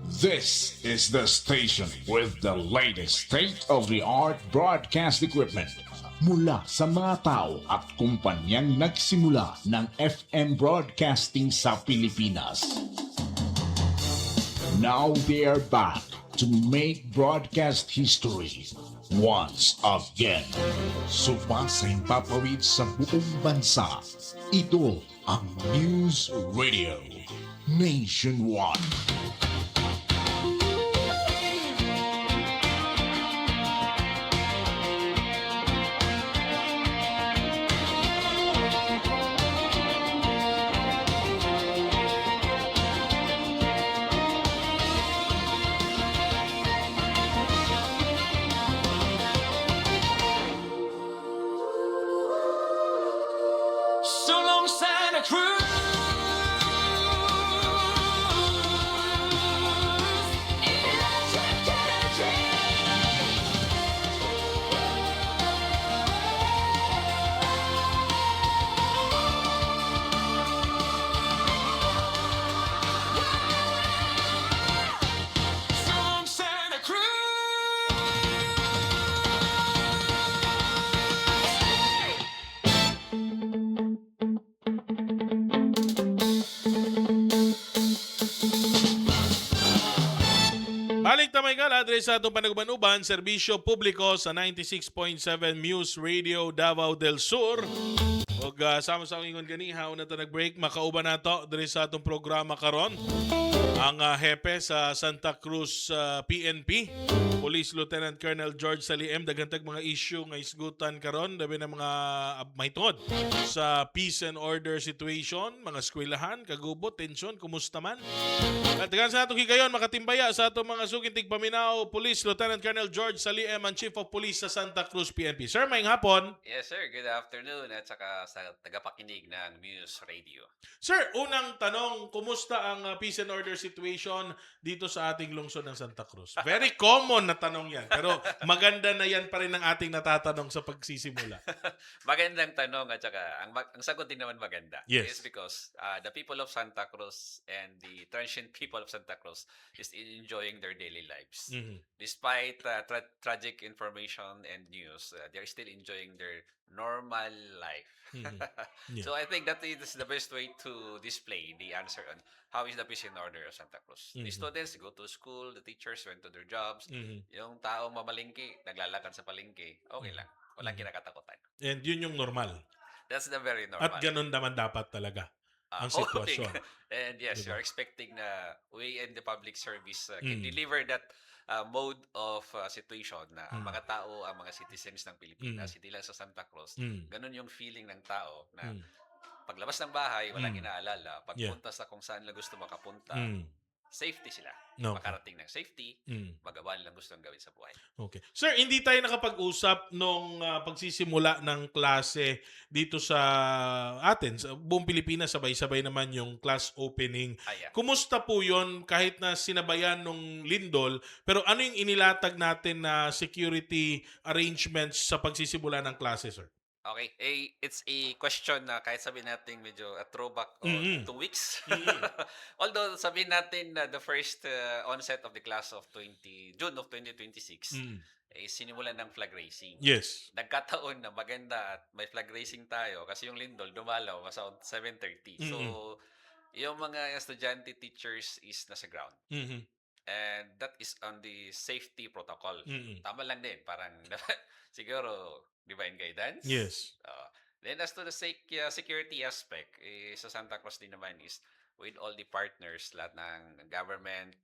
This is the station with the latest state-of-the-art broadcast equipment mula sa mga tao at kumpanyang nagsimula ng FM broadcasting sa Pilipinas. Now they are back to make broadcast history once again. Sumasang papawid sa buong bansa. Ito ang News Radio Nationwide. So long, Santa Cruz. Electric energy. So long, Santa Cruz. Balik tamay ka, address sa atong panagbanuban, serbisyo publiko sa 96.7 Muse Radio Davao del Sur. Ug sama sa ingon ganiha na ta nag-break, makauban nato diri sa atong programa karon. Ang hepe sa Santa Cruz PNP, Police Lieutenant Colonel George Saliem, daghantag mga issue nga isgutan karon, labi na mga mahitungod sa peace and order situation, mga eskwelahan, kagubot, tensyon, kumusta man. At dagan sa atong higayon, makatimbaya sa atong mga sukintig paminaw, Police Lieutenant Colonel George Saliem, ang Chief of Police sa Santa Cruz PNP. Sir, maayong hapon. Yes, sir. Good afternoon at saka sa tagapakinig ng Muse Radio. Sir, unang tanong, kumusta ang peace and order situation dito sa ating lungsod ng Santa Cruz? Very common na tanong yan, pero maganda na yan pa rin ang ating natatanong sa pagsisimula. Magandang tanong at saka ang sagot din naman maganda. Yes. Is because the people of Santa Cruz and the transient people of Santa Cruz is enjoying their daily lives. Mhm. Despite tragic information and news, they're still enjoying their normal life. Mhm. Yeah. So I think that is the best way to display the answer on how is the peace and order of Santa Cruz. The Mhm. students go to school, the teachers went to their jobs, Mhm. yung taong mamalingki, naglalakad sa palengke, okay lang. Walang kinakatakutan. And yun yung normal. That's the very normal. At ganun naman dapat talaga ang sitwasyon. And yes, Diba? you're expecting na we in the public service can Mm. deliver that mode of situation na ang Mm. mga tao, ang mga citizens ng Pilipinas, Mm. hindi lang sa Santa Cruz, Mm. ganun yung feeling ng tao na Mm. paglabas ng bahay, walang Mm. inaalala. Yeah. Pagpunta sa kung saan nila gusto makapunta, Mm. safety sila. Okay. Makarating ng safety, Mm. magawa nilang gustong gawin sa buhay. Okay. Sir, hindi tayo nakapag-usap nung pagsisimula ng klase dito sa atin, sa buong Pilipinas, sabay-sabay naman yung class opening. Yeah. Kumusta po yon kahit na sinabayan nung lindol, pero ano yung inilatag natin na security arrangements sa pagsisimula ng klase, sir? Okay, it's a question na kahit sabihin natin medyo a throwback on Mm-mm. 2 weeks. Mm-mm. Although sabihin natin na the first onset of the class of June of 2026 Mm. is sinimulan ng flag racing. Yes. Nagkataon na maganda at may flag racing tayo kasi yung lindol dumalaw around 7:30. So, yung mga estudyante teachers is nasa ground. Mhm. And that is on the safety protocol. Mm-mm. Tama lang din. Parang siguro divine guidance. Yes. Then as to the security aspect, sa Santa Cruz din naman is with all the partners, lahat ng government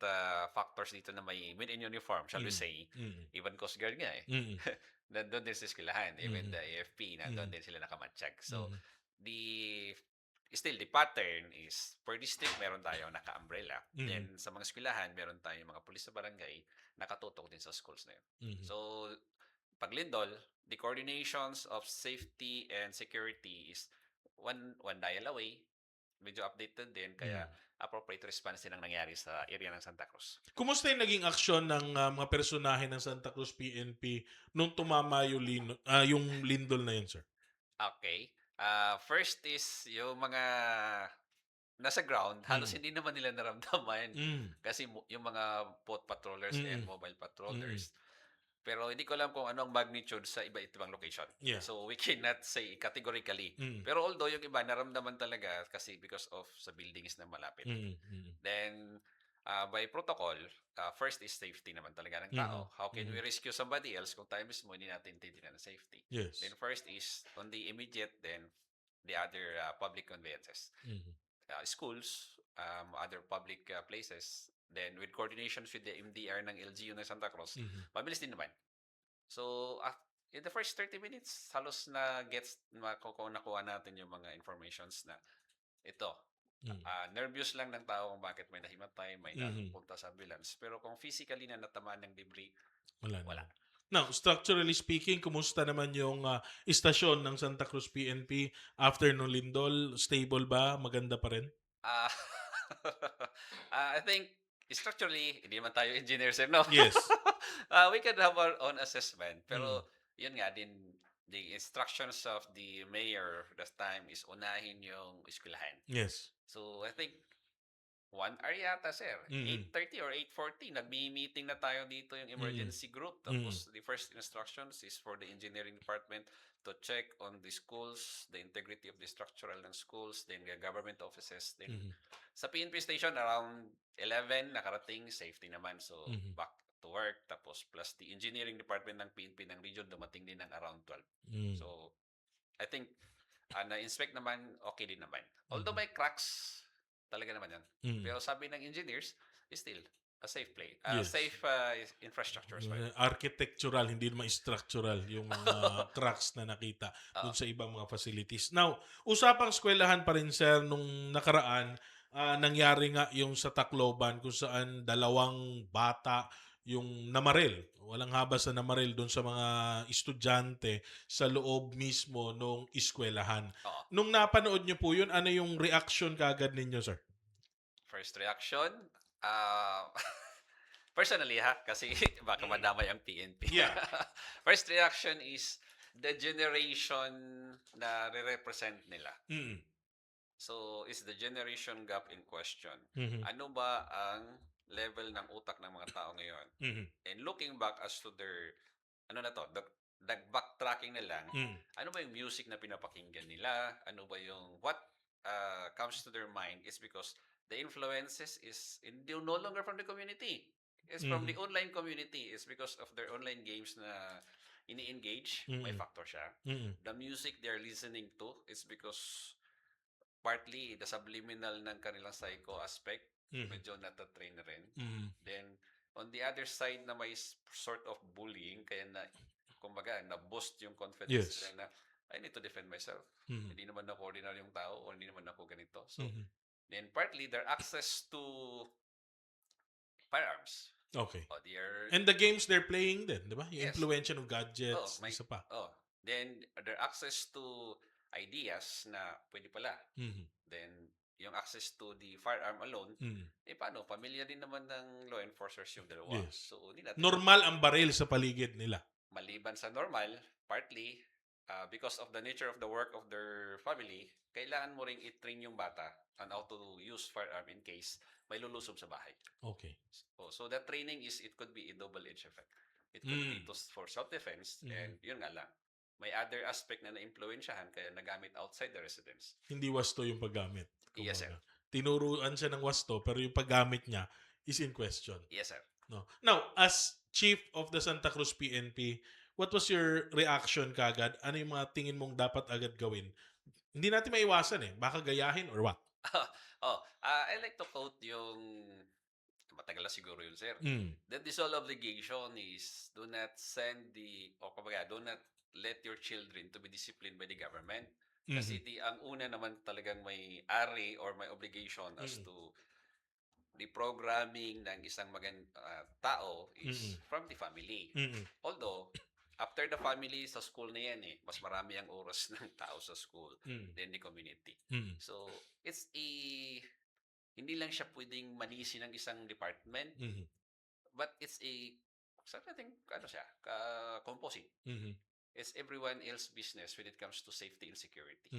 factors dito na may men in uniform, shall we say, Mm-mm. even Coast Guard nga eh. Mm-mm. Nandun din sa eskwelahan, even Mhm. the AFP, nandun Mhm. din sila nakamatsyag. So, Mhm. the pattern is per district meron tayong naka-umbrella. Mhm. Then sa mga eskwelahan meron tayong mga pulis sa barangay nakatutok din sa schools na yun. Mhm. So pag lindol, the coordinations of safety and security is one dial away. Medyo updated din kaya appropriate response din ang nangyari sa area ng Santa Cruz. Kumusta yung naging aksyon ng mga personahe ng Santa Cruz PNP nung tumama yung lindol na yun, sir? Okay. First is yung mga nasa ground, halos Mm. hindi naman nila naramdaman. Mm. Kasi yung mga boat patrollers and Mm. mobile Mm. patrollers. Pero hindi ko alam kung ano ang magnitude sa iba-ibang location. Yeah. So we cannot say categorically. Mm. Pero although yung iba naramdaman talaga kasi because of sa buildings na malapit. Mm. Mm. Then by protocol, first is safety naman talaga ng Mhm. tao. How can Mhm. we rescue somebody else kung tayo mismo hindi natin titignan ng safety? Yes. Then first is on the immediate, then the other public conveyances. Mhm. Schools, other public places, then with coordinations with the MDR ng LGU ng Santa Cruz, Mhm. mabilis din naman. So, in the first 30 minutes, halos na gets nakuha natin yung mga informations na ito. Mm. Nervous lang ng tao kung bakit may nahimatay, may Mhm. napunta sa ambulance. Pero kung physically na natamaan ng debris, Wala wala. naman. Now, structurally speaking, kumusta naman yung istasyon ng Santa Cruz PNP after nung lindol? Stable ba? Maganda pa rin? Ah, I think structurally, hindi naman tayo engineer, sir, no? Yes. We can have our own assessment. Mm. Pero, yun nga din, the instructions of the mayor that time is unahin yung eskwelahan. Yes. So, I think, 1 hour yata, sir. Mhm. 8:30 or 8:40, nagmi-meeting na tayo dito yung emergency group. Tapos, the first instructions is for the engineering department to check on the schools, the integrity of the structural ng schools, then the government offices. Then, Mhm. sa PNP station, around 11, nakarating, safety naman. So, Mhm. back to work. Tapos, plus the engineering department ng PNP ng region, dumating din ng around 12. Mm. So, I think, na-inspect naman, okay din naman. Although Mhm. may cracks, talaga naman yan. Mm. Pero sabi ng engineers, still, a safe play. Yes. Safe infrastructure as well. Architectural, hindi naman structural yung mga cracks na nakita dun sa ibang mga facilities. Now, usapang eskwelahan pa rin, sir, nung nakaraan, nangyari nga yung sa Tacloban kung saan 2 bata yung namaril. Walang habas na namaril dun sa mga estudyante sa loob mismo nung eskwelahan. Oo. Nung napanood nyo po yun, ano yung reaction kagad ninyo, sir? First reaction, personally kasi baka madamay ang PNP. Yeah. First reaction is the generation na re-represent nila. Mm. So, is the generation gap in question. Mhm. Ano ba ang level ng utak ng mga tao ngayon? Mhm. And looking back as to their, the backtracking na lang, Mm. ano ba yung music na pinapakinggan nila? Ano ba yung, what comes to their mind is because the influences is no longer from the community. It's from the online community. It's because of their online games na ini-engage. May Mm. factor siya. Mm. The music they're listening to is because partly the subliminal ng kanilang psycho aspect, medyo natatrain na rin. Mm. Then, on the other side na may sort of bullying, kaya na, kumbaga, na-boost yung confidence Yes. nila na, I need to defend myself. Mhm. Hindi naman ako ordinaryong tao o hindi naman ako ganito. So, Mhm. then partly their access to firearms. Okay. O, their, And the games they're playing din, di ba? Yung Yes. influensya ng gadgets, may, isa pa. then their access to ideas na pwede pala. Mhm. Then, yung access to the firearm alone, Mhm. paano? Pamilya din naman ng law enforcers yung dalawa. Yes. So, hindi natin Normal ang baril sa paligid nila. maliban sa normal, partly, because of the nature of the work of their family, kailangan mo ring i-train yung bata on how to use firearm in case may lulusob sa bahay. Okay. So that training it could be a double-edged effect. It could be for self-defense, and yun nga lang. May other aspect na na-impluensyahan kaya nagamit outside the residence. Hindi wasto yung paggamit. Yes, sir. Kumbaga. Tinuruan siya ng wasto pero yung paggamit niya is in question. Yes, sir. No. Now, as chief of the Santa Cruz PNP, what was your reaction kagad? Ano yung mga tingin mong dapat agad gawin? Hindi natin maiwasan eh. Baka gayahin or what? I like to quote yung matagal na siguro yun, sir. That the sole obligation is do not let your children to be disciplined by the government. Kasi ang una naman talagang may ari or may obligation as to the programming ng isang tao is from the family. Although, after the family, sa school na yan mas marami ang oras ng tao sa school than the community. So, hindi lang siya pwedeng manisi ng isang department, but it's something, composite. It's everyone else's business when it comes to safety and security.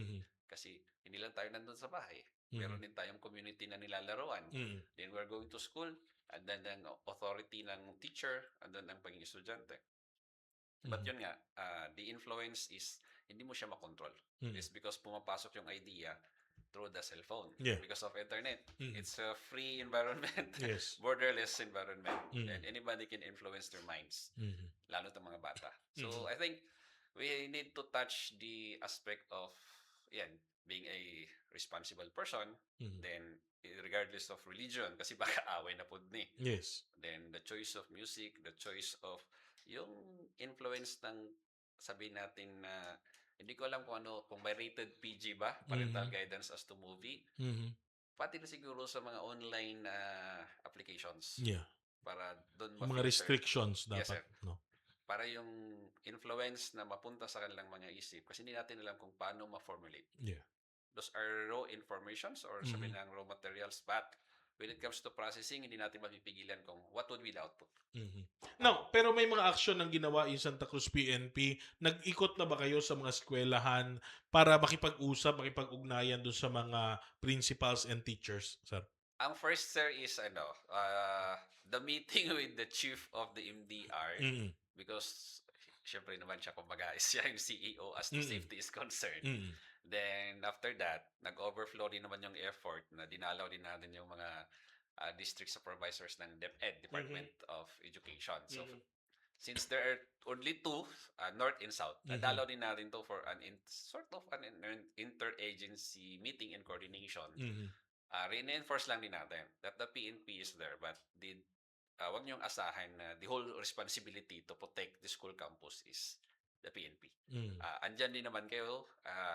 Kasi hindi lang tayo nandun sa bahay. Meron din tayong community na nilalaroan. Mm. Then we're going to school, and then ang authority ng teacher, and then ang pagiging estudyante. But yun nga, the influence is hindi mo siya makontrol. It's because pumapasok yung idea through the cell phone. Yeah. Because of internet. It's a free environment, Yes. borderless environment, and anybody can influence their minds, lalo ng mga bata. So I think we need to touch the aspect of being a responsible person, then regardless of religion, kasi baka away na po ni. Yes. Then the choice of music, the choice of yung influence ng sabihin natin na hindi ko alam kung may rated PG ba, parental guidance as to movie. Pati na siguro sa mga online applications. Yeah. Para doon Mga restrictions Yes, dapat, sir. no? Para yung influence na mapunta sa kanilang mga isip kasi hindi natin alam kung paano ma-formulate. Yeah. Those are raw informations or sabihin ng raw materials, but when it comes to processing, hindi natin mapipigilan kung what would be the output. Now, pero may mga action ang ginawa yung Santa Cruz PNP. Nag-ikot na ba kayo sa mga eskwelahan para makipag-usap, makipag-ugnayan doon sa mga principals and teachers, sir? Ang first, sir, is the meeting with the chief of the MDR because syempre naman siya kumbaga siya yung CEO as to safety is concerned. Then after that, nag-overflow din naman yung effort na dinalaw din natin yung mga district supervisors ng DepEd, Department of Education. So since there are only two, North and South, nadalaw din natin to for sort of an interagency meeting and coordination. Reinforce lang din natin that the PNP is there, but wag niyong asahan na the whole responsibility to protect the school campus is the PNP. Andyan din naman kayo,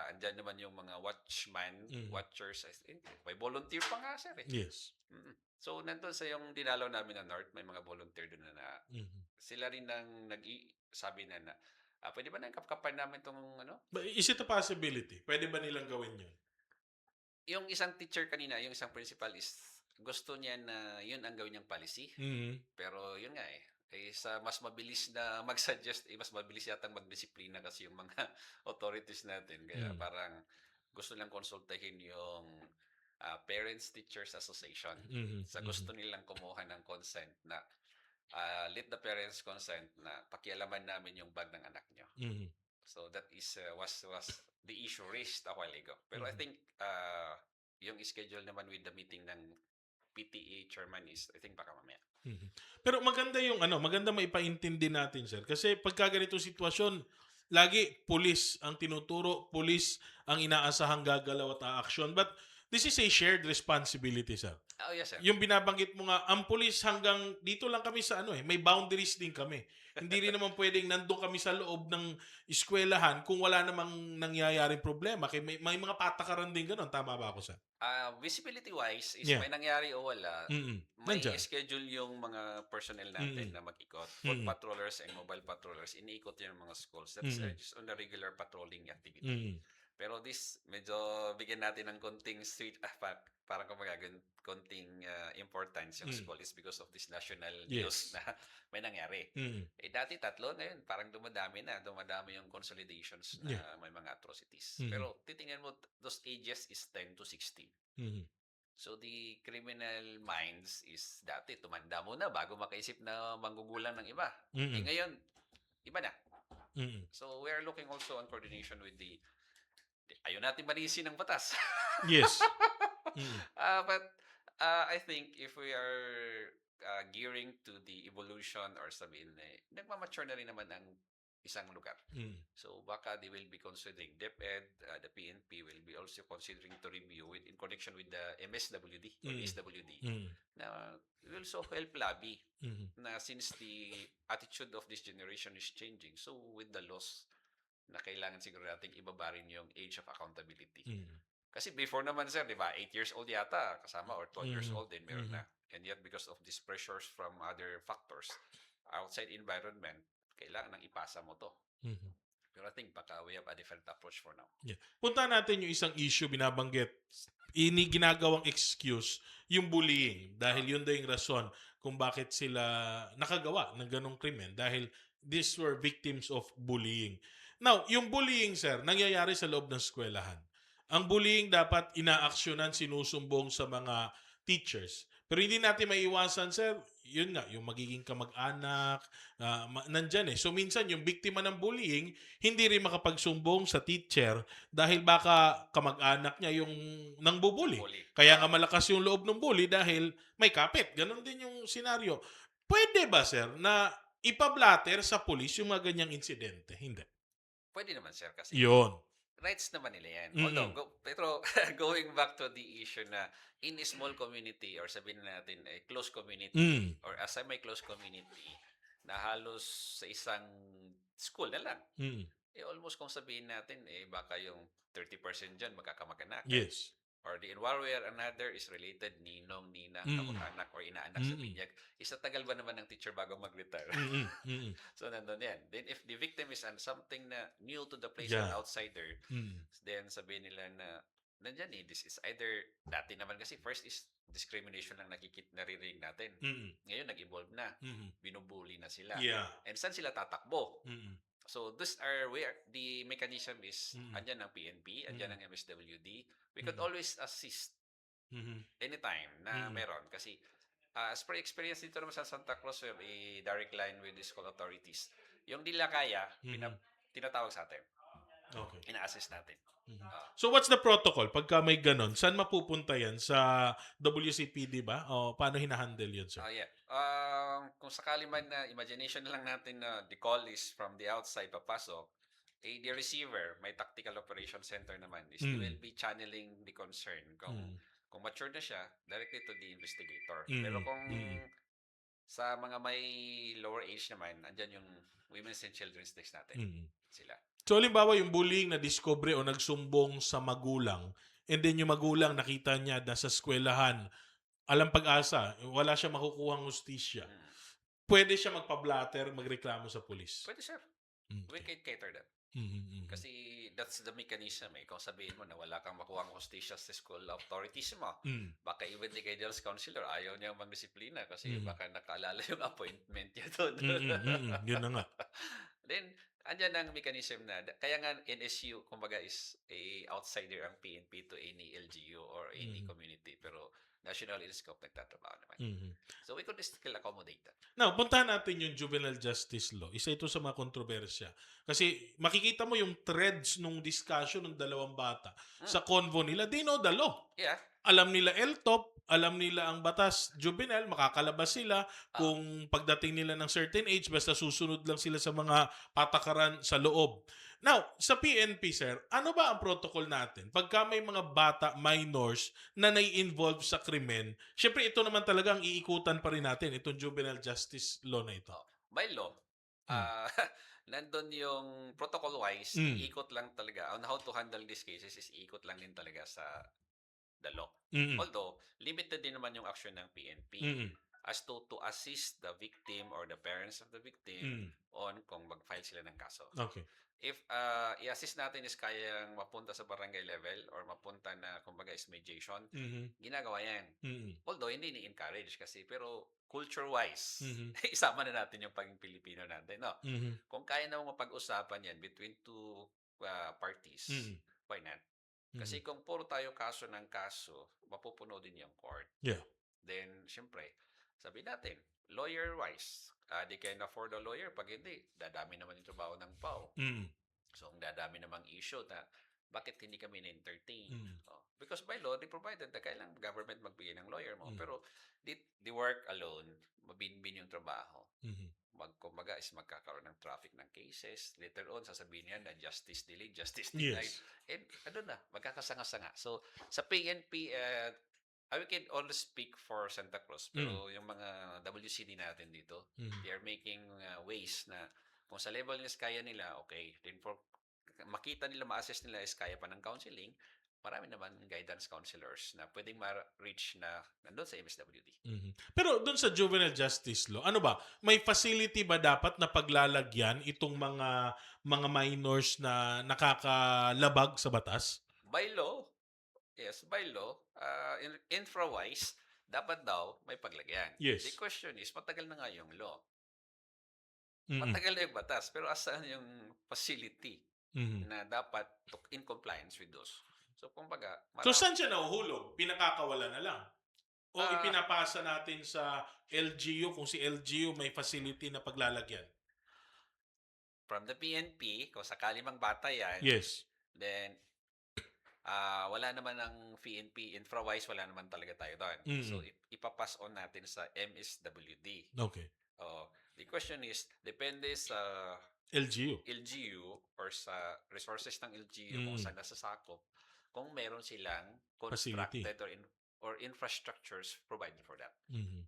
andyan naman yung mga watchers, I think. May volunteer pa nga, sir. Yes. So, nandun sa yung dinalaw namin na North, may mga volunteer doon na sila rin nang sabi na pwede ba nang kapkapan namin itong But is it a possibility? Pwede ba nilang gawin yun? Yung isang teacher kanina, yung isang principal is gusto niya na yun ang gawin niyang policy. Pero yun nga sa mas mabilis na mag-suggest, mas mabilis yatang magdisiplina kasi yung mga authorities natin. Kaya parang gusto lang konsultahin yung Parents Teachers Association. Sa gusto nilang kumuha ng consent na let the parents consent na pakialaman namin yung bag ng anak nyo. So that is was the issue raised a while ago. Pero I think yung schedule naman with the meeting ng PTA chairman is I think baka mamaya. Pero maganda yung maganda maipaintindi natin, sir. Kasi pagka ganitong sitwasyon, lagi pulis ang tinuturo, pulis ang inaasahang gagalaw at aaksyon. But this is a shared responsibility, sir. Oh, yes, sir. Yung binabanggit mo nga, ang pulis hanggang dito lang kami sa may boundaries din kami. Hindi rin naman pwedeng nandun kami sa loob ng eskwelahan kung wala namang nangyayaring problema. Kaya may mga patakaran din ganun. Tama ba ako, sir? Visibility-wise, is Yeah. may nangyari o wala, may Nandyan. schedule yung mga personnel natin na mag-ikot. Foot patrollers and mobile patrollers, iniikot yung mga schools. That's just on the regular patrolling activity. Pero this, medyo bigyan natin ng konting sweet, parang kumbaga, konting importance yung school is because of this national news na may nangyari. Dati tatlo, ngayon parang dumadami yung consolidations na may mga atrocities. Pero titingnan mo, those ages is 10 to 16. So the criminal minds is dati tumanda muna bago makaisip na manggugulang ng iba. Ngayon, iba na. So we are looking also on coordination with ayaw natin manisin ng batas. Yes. But I think if we are gearing to the evolution or sabihin nagmamature na rin naman ang isang lugar. So baka they will be considering DepEd, the PNP will be also considering to review in connection with the MSWD or SWD na will also help lobby na since the attitude of this generation is changing. So with the laws na kailangan siguro natin ibaba rin yung age of accountability. Kasi before naman, sir, di ba, 8 years old yata kasama or 12 years old din meron na. And yet because of these pressures from other factors, outside environment, kailangan nang ipasa mo to. Pero I think baka we have a different approach for now. Yeah. Punta natin yung isang issue binabanggit. Ginagawang excuse yung bullying dahil yun daw yung rason kung bakit sila nakagawa ng ganong krimen dahil these were victims of bullying. Now, yung bullying, sir, nangyayari sa loob ng eskwelahan. ang bullying dapat inaaksyonan, sinusumbong sa mga teachers. Pero hindi natin maiiwasan, sir, yun nga, yung magiging kamag-anak, nandyan eh. So minsan yung biktima ng bullying, hindi rin makapagsumbong sa teacher dahil baka kamag-anak niya yung nangbubully. Bully. Kaya nga malakas yung loob ng bully dahil may kapit. Ganon din yung senaryo. Pwede ba, sir, na ipablatter sa pulis yung mga ganyang insidente? Hindi. Pwede naman, sir, kasi Yun. rights naman nila yan. Mm-mm. Although, pero going back to the issue na in a small community or sabihin na natin a close community Mm. or a semi-close community na halos sa isang school na lang, Mm. almost kung sabihin natin, baka yung 30% dyan magkakamag-anak. Yes. Or the in one way or another is related, ninong, ninang, Mm. kamag-anak, or inaanak sa Mm. binyag. Isatagal ba naman ng teacher bago mag-retire? Mm-mm. Mm-mm. So, nandun yan. Then, if the victim is something na new to the place, Yeah. an outsider, Mm. then sabihin nila na, nandyan this is either, dati naman kasi first is discrimination lang naririnig natin. Mm-mm. Ngayon, nag-evolve na. Mm-mm. Binubuli na sila. Yeah. And saan sila tatakbo? Mm-mm. So, these are where the mechanism is, Mm. andyan ang PNP, andyan ang MSWD. We could Mm. always assist Mhm. anytime na Mm. meron. Kasi, as per experience dito naman sa Santa Cruz, we have a direct line with the school authorities. Yung di nila kaya, Mhm. tinatawag sa atin. Okay. Ina-assist natin. Mhm. So what's the protocol pagka may ganon? Saan mapupunta yan? Sa WCPD ba? O paano hinahandle yun, sir? Yeah. Kung sakali man na imagination na lang natin na the call is from the outside papasok, the receiver, may tactical operation center naman, is they Mm. will be channeling the concern. Mm. Kung mature na siya, directly to the investigator. Mm. Pero kung Mm. sa mga may lower age naman, andyan yung Women's and Children's Desk natin. Mm. Sila. So halimbawa yung bullying na discover o nagsumbong sa magulang, and then yung magulang nakita niya na sa eskwelahan, alam pag-asa, wala siya makukuhang hustisya. Mm. Pwede siya magpa-blatter, magreklamo sa pulis. Pwede, sir. We Okay. can cater that. Mhm. Kasi that's the mechanism eh. Kung sabihin mo na wala kang makuha ang hostisya sa school authorities mo, Mm. baka even the guidance counselor ayaw niyang magdisiplina kasi Mm. baka nakaalala yung appointment niya doon. Yun na nga. Then, andyan ang mechanism na, kaya nga NSU, kumbaga, is a outsider ang PNP to any LGU or any Mm. community. Pero national in scope, nagtatrabaho naman. Mhm. So, we could still accommodate that. Now, puntahan natin yung juvenile justice law. Isa ito sa mga kontrobersya. Kasi makikita mo yung threads nung discussion ng dalawang bata sa convo nila. They know the law. Yeah. Alam nila LTOP, alam nila ang batas juvenile, makakalabas sila kung pagdating nila ng certain age, basta susunod lang sila sa mga patakaran sa loob. Now, sa PNP, sir, ano ba ang protocol natin? Pagka may mga bata, minors, na nai-involve sa krimen, syempre ito naman talaga ang iikutan pa rin natin, itong juvenile justice law na ito. By law, nandun yung protocol-wise, Mm. iikot lang talaga. On how to handle these cases is iikot lang din talaga sa the law. Mm-mm. Although, limited din naman yung action ng PNP Mm-mm. as to assist the victim or the parents of the victim Mm. on kung mag-file sila ng kaso. Okay. If i-assist natin is kayang mapunta sa barangay level or mapunta na kumbaga is mediation, Mhm. ginagawa yan. Mm-mm. Although, hindi ni-encourage kasi, pero culture-wise, Mhm. isama na natin yung paging Pilipino natin. No? Mhm. Kung kaya namang mapag-usapan yan between two parties, Mhm. why not? Kasi kung puro tayo kaso ng kaso, mapupuno din yung court. Yeah. Then, syempre, sabi natin, lawyer-wise, they can afford a lawyer. Pag hindi, dadami naman yung trabaho ng PAO. Mm. So, ang dadami namang issue na bakit hindi kami na-entertain? Mm. Because by law, they provided na kailangan government magbigay ng lawyer mo. Mm. Pero the work alone, mabinbin yung trabaho. Mhm. Kumbaga is magkakaroon ng traffic ng cases. Later on, sasabihin yan na justice delayed, justice denied. Yes. And ano na, magkakasanga-sanga. So, sa PNP, I can only speak for Santa Cruz. Pero yung mga WCD natin dito, Mhm. they are making ways na kung sa level nila is kaya nila, okay. Then for makita nila, ma-assess nila is kaya pa ng counseling, marami naman guidance counselors na pwedeng ma-reach na nandun sa MSWD. Mhm. Pero doon sa juvenile justice law, ano ba? May facility ba dapat na paglalagyan itong mga minors na nakakalabag sa batas? By law, yes, by law, infra-wise, dapat daw may paglagyan. Yes. The question is, matagal na nga yung law. Mhm. Matagal na yung batas, pero asan yung facility Mhm. na dapat in compliance with those? So, kumbaga, So saan siya nahuhulog? Pinakakawala na lang? O Ah, ipinapasa natin sa LGU kung si LGU may facility na paglalagyan? from the PNP, kung sakali mang bata yan, Yes. then wala naman ng PNP, infra-wise, wala naman talaga tayo doon. So, ipapass on natin sa MSWD. Okay. The question is, depende sa LGU. LGU or sa resources ng LGU kung saan nasasakop, kung meron silang Facility. constructed or infrastructures provided for that. Mhm.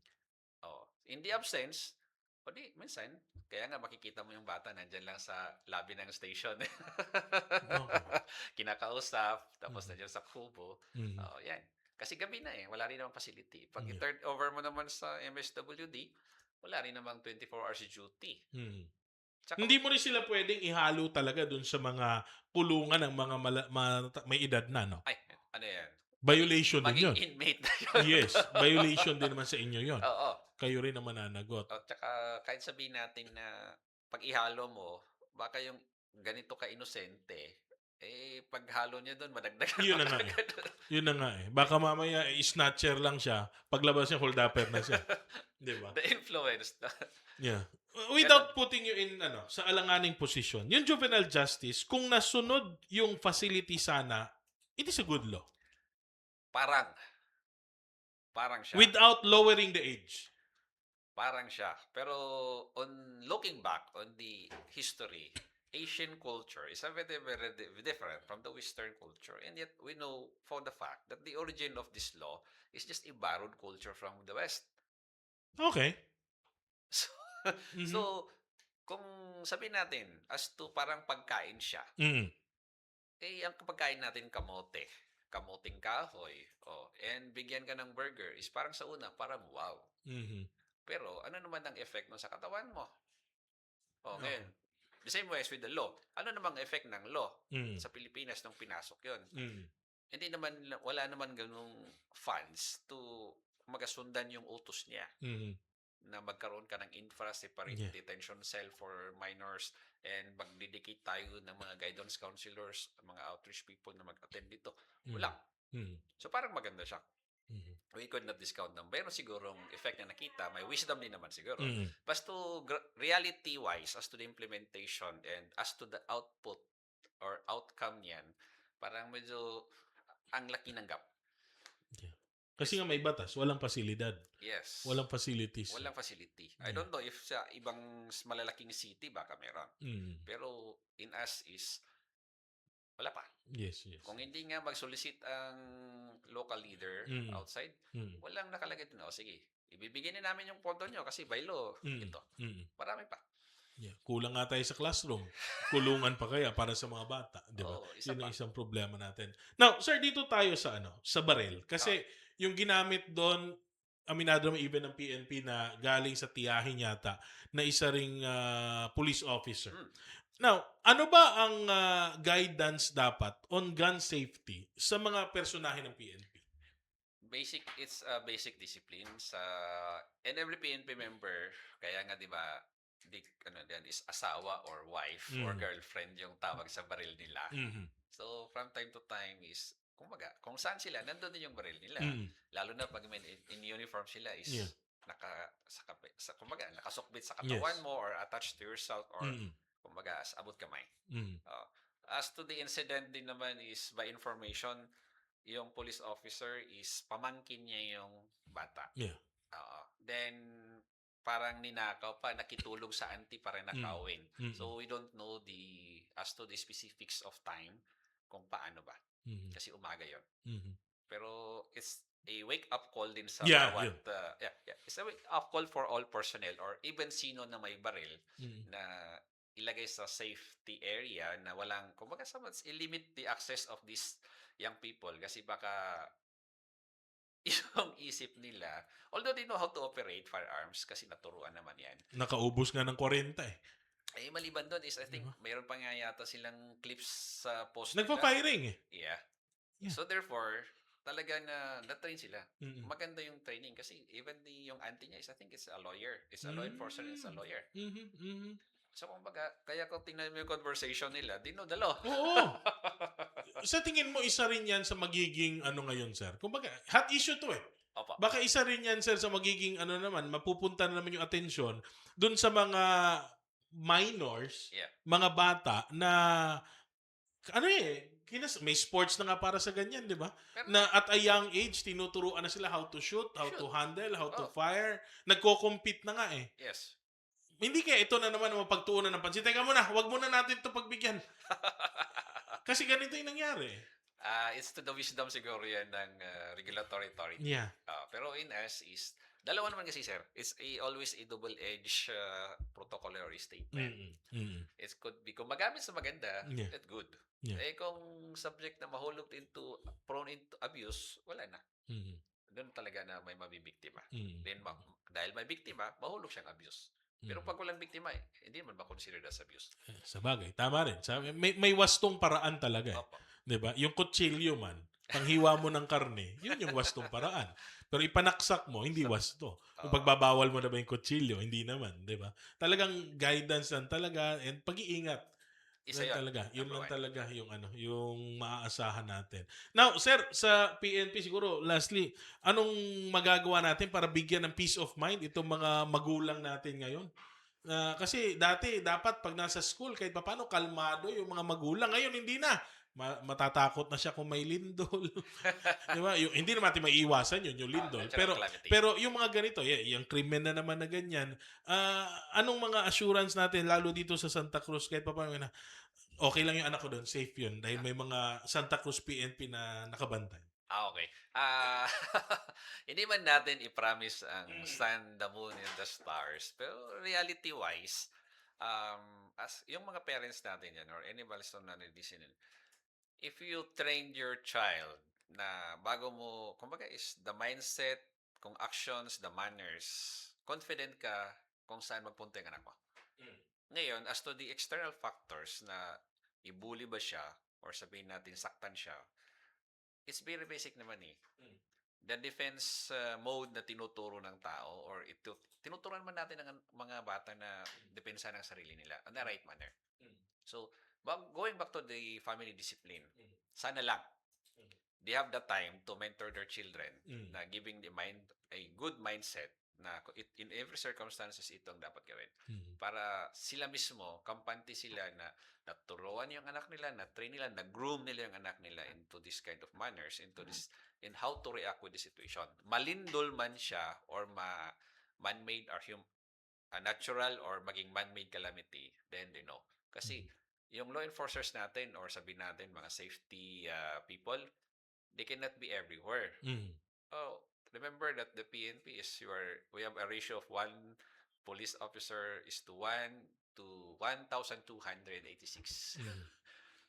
In the absence, o di, minsan, kaya nga makikita mo yung bata nandyan lang sa lobby ng station. Kinakausap, tapos nandiyan sa kubo. Yan. Kasi gabi na wala rin namang facility. Pag i-turn over mo naman sa MSWD, wala rin namang 24 hours duty. Tsaka, Hindi mo rin sila pwedeng ihalo talaga dun sa mga kulungan ng mga may edad na, no? ay, ano yan? Violation din yun. Maging inmate na yun. Yes, violation din naman sa inyo yun. Oo. Kayo rin naman nanagot. Tsaka kahit sabihin natin na pag ihalo mo, baka yung ganito ka-inosente, paghalo niya doon, madagdagan. Yun na nga Yun na nga Baka mamaya, snatcher lang siya. Paglabas niya, hold-upper na siya. Di ba? The influence. Yeah. Without putting you in sa alanganing position, yung juvenile justice, kung nasunod yung facility sana, it is a good law. Parang siya. Without lowering the age. Parang siya. Pero on looking back on the history, Asian culture is a very, very different from the Western culture. And yet, we know for the fact that the origin of this law is just a borrowed culture from the West. Okay. So, kung sabihin natin, as to parang pagkain siya, ang pagkain natin kamoting kahoy, and bigyan ka ng burger is parang sa una, parang wow. Pero, ano naman ang effect nun sa katawan mo? Ngayon, the same way as with the law. Ano namang effect ng law sa Pilipinas nung pinasok yun? Hindi naman, wala naman ganung funds to magasundan yung utos niya. Na magkaroon ka ng infra-separate detention cell for minors and magdedicate tayo ng mga guidance counselors, mga outreach people na mag-attend dito. Wala. So parang maganda siya. We could not discount them. Pero sigurong effect na nakita, may wisdom din naman siguro. But to reality-wise, as to the implementation and as to the output or outcome niyan, parang medyo ang laki ng gap. Kasi nga may batas, walang pasilidad. Yes. Walang facilities. Walang facility. I don't know if sa ibang malalaking city baka meron. Pero in us is wala pa. Yes. Kung hindi nga mag-solicit ang local leader outside, walang nakalagay doon. Sige, ibibigay na namin yung pondo nyo kasi by law, ito. Marami pa. Yeah. Kulang nga tayo sa classroom. Kulungan pa kaya para sa mga bata, di ba? Yun ang isang problema natin. Now, sir, dito tayo sa sa baril. Kasi yung ginamit doon, aminado naman even ng PNP na galing sa tiyahin yata na isa ring police officer. Now, ano ba ang guidance dapat on gun safety sa mga personahe ng PNP? It's a basic discipline sa and every PNP member, kaya nga 'di ba, is asawa or wife or girlfriend yung tawag sa baril nila. So from time to time is kumbaga, kung saan sila, nandun din yung baril nila. Lalo na pag in uniform sila is kumbaga, nakasukbit sa katawan mo or attached to yourself or kumbaga, abot kamay. As to the incident din naman is by information, yung police officer is pamangkin niya yung bata. Then, parang ninakaw pa, nakitulog sa auntie para nakawin. So, we don't know as to the specifics of time kung paano ba. Kasi umaga yon. Pero it's a wake-up call din sa bawat... It's a wake-up call for all personnel or even sino na may baril na ilagay sa safety area na walang... Kumbaga, i-limit the access of these young people kasi baka yung isip nila, although they know how to operate firearms kasi naturuan naman yan. Nakaubos nga ng 40 maliban doon is I think mayroon pa nga yata silang clips sa post nagpa-firing Yeah. So therefore, talaga na-train sila. Maganda yung training kasi even yung auntie niya is I think it's a lawyer. It's a law enforcer, it's a lawyer. So, kumbaga, kaya kung tingnan mo yung conversation nila, dinodalo. Oo. Sa tingin mo, isa rin yan sa magiging ano ngayon, sir? Kumbaga, hot issue to eh. Opo. Baka isa rin yan, sir, sa magiging ano naman, mapupunta na naman yung atensyon dun sa mga minors, Yeah. mga bata na ano may sports na nga para sa ganyan, di ba? Pero- Na at a young age, tinuturuan na sila how to shoot, how to Shoot. handle, how to Oh. fire. Nagko-compete na nga eh. Yes. Hindi kaya ito na naman ang mapagtuunan ng pansin. Teka muna, wag muna natin ito pagbigyan. Kasi ganito yung nangyari. It's to the wisdom siguro yan ng regulatory authority. Yeah. Pero in us is, dalawa naman kasi, sir. It's always a double-edged protocol or statement. It could be, kung magamit sa maganda, Yeah. that's good. Yeah. Kung subject na mahulog prone into abuse, wala na. Doon talaga na may mabibiktima. Then, dahil may biktima, mahulog siyang abuse. Pero pag walang biktima, hindi naman ba-considered as abuse? Sa bagay, tama rin. May wastong paraan talaga. Opo. 'Di ba? Yung kutsilyo man, panghiwa mo ng karne, yun yung wastong paraan. Pero ipanaksak mo, hindi wasto. Kung pagbabawal mo na ba yung kutsilyo, hindi naman, 'di ba? Talagang guidance lang talaga and pag-iingat. Isa Yun yun. talaga. Yun Number lang one. talaga yung maaasahan natin. Now, sir, sa PNP siguro, lastly, anong magagawa natin para bigyan ng peace of mind itong mga magulang natin ngayon? Kasi dati, dapat pag nasa school, kahit paano kalmado yung mga magulang. Ngayon, hindi na. Matatakot na siya kung may lindol. Di ba? Hindi naman natin maiiwasan yun, yung lindol. Natural Pero calamity. pero yung mga ganito, yung krimen na naman na ganyan, anong mga assurance natin, lalo dito sa Santa Cruz, kahit pa paano na, okay lang yung anak ko doon, safe yun, dahil may mga Santa Cruz PNP na nakabantay. Okay. Hindi man natin i-promise ang sun, the moon, and the stars. Pero reality-wise, as yung mga parents natin yan, or any milestone na nilisinan, if you train your child na bago mo, kumbaga is the mindset, kung actions, the manners, confident ka kung saan magpunta yung anak mo. Ngayon, as to the external factors na i-bully ba siya or sabihin natin saktan siya, it's very basic naman eh. The defense mode na tinuturo ng tao or tinuturuan man natin ng mga bata na depensa ng sarili nila on the right manner. So, going back to the family discipline, sana lang they have the time to mentor their children na giving the mind a good mindset na in every circumstances itong dapat gawin. Para sila mismo, kampante sila na naturuan yung anak nila, na-train nila, na-groom nila yung anak nila into this kind of manners, into this, in how to react with the situation. Malindol man siya or man-made or natural or maging man-made calamity, then they know. Kasi yung law enforcers natin or sabihin natin mga safety people, they cannot be everywhere. Remember that the PNP we have a ratio of 1 police officer is to 1 to 1,286.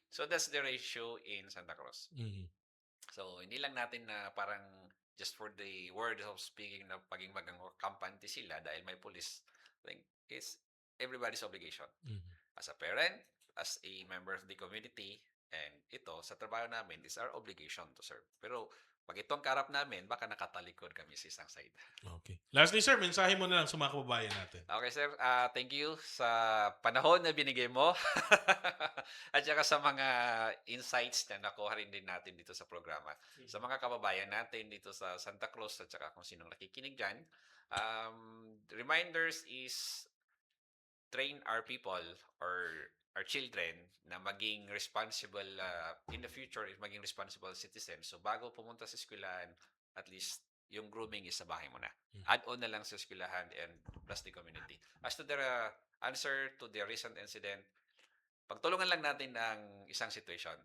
So that's the ratio in Santa Cruz. So hindi lang natin na parang just for the word of speaking na paging kampante sila dahil may police, like it's everybody's obligation. As a parent, as a member of the community, and ito, sa trabaho namin, is our obligation to serve. Pero, pag itong karap namin, baka nakatalikod kami sa isang side. Okay. Lastly, sir, mensahe mo na lang sa mga kababayan natin. Okay, sir. Thank you sa panahon na binigay mo. At saka sa mga insights na nakuha rin din natin dito sa programa. Sa mga kababayan natin dito sa Santa Cruz at saka kung sinong nakikinig dyan, reminders is train our people or our children na maging responsible in the future, maging responsible citizens. So bago pumunta sa eskwelahan, at least yung grooming is sa bahay mo na. Add-on na lang sa eskwelahan and plus the community. As to the answer to the recent incident, pagtulungan lang natin ang isang situation.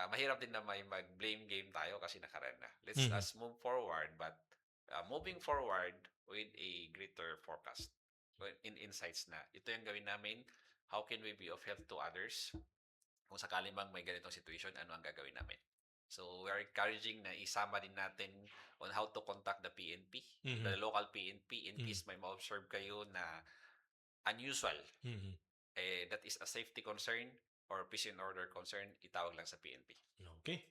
Mahirap din na may mag-blame game tayo kasi nakaraan na. Let's move forward, but moving forward with a greater forecast in insights na ito yung gawin namin. How can we be of help to others? Kung sakali mang may ganitong situation, ano ang gagawin namin? So, we're encouraging na isama din natin on how to contact the PNP, the local PNP, in case may ma-observe kayo na unusual. That is a safety concern or peace and order concern, itawag lang sa PNP. Okay.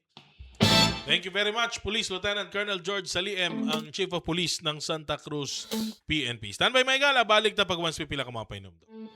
Thank you very much, Police Lieutenant Colonel George Saliem, ang Chief of Police ng Santa Cruz PNP. Standby, may gala. Balik na pag once pipila ka mga painom doon.